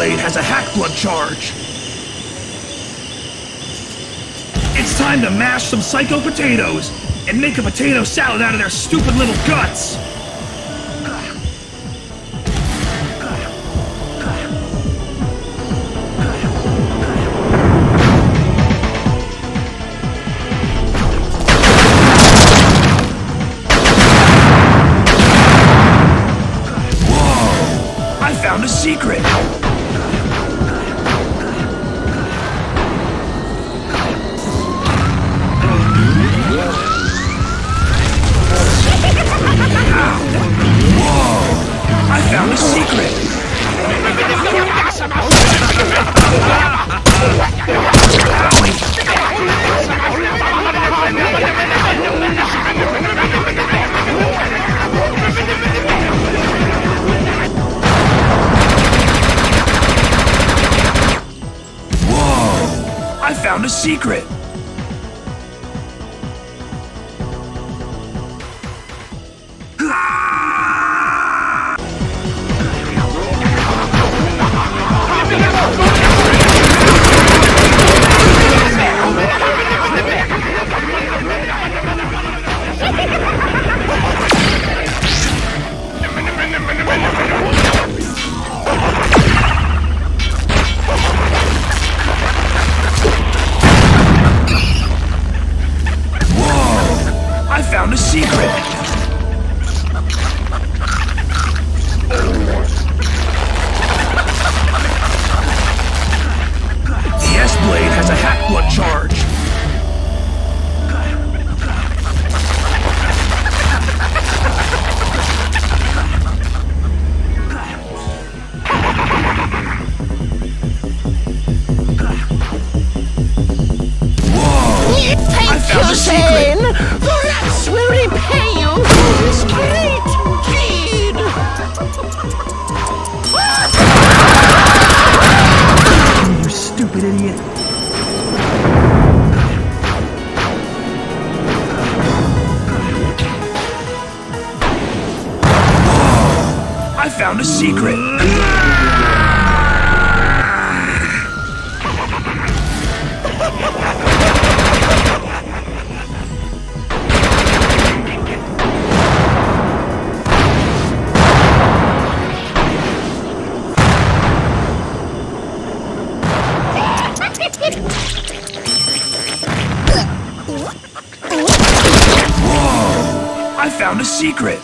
blade has a hack blood charge. It's time to mash some psycho potatoes and make a potato salad out of their stupid little guts. Whoa! I found a secret. I found a secret! Whoa! I found a secret! I found a secret! The S-blade has a hack blood charge. Whoa! I found a secret! The rats will repay you for this great deed! You stupid idiot! Whoa! I found a secret! Whoa! I found a secret!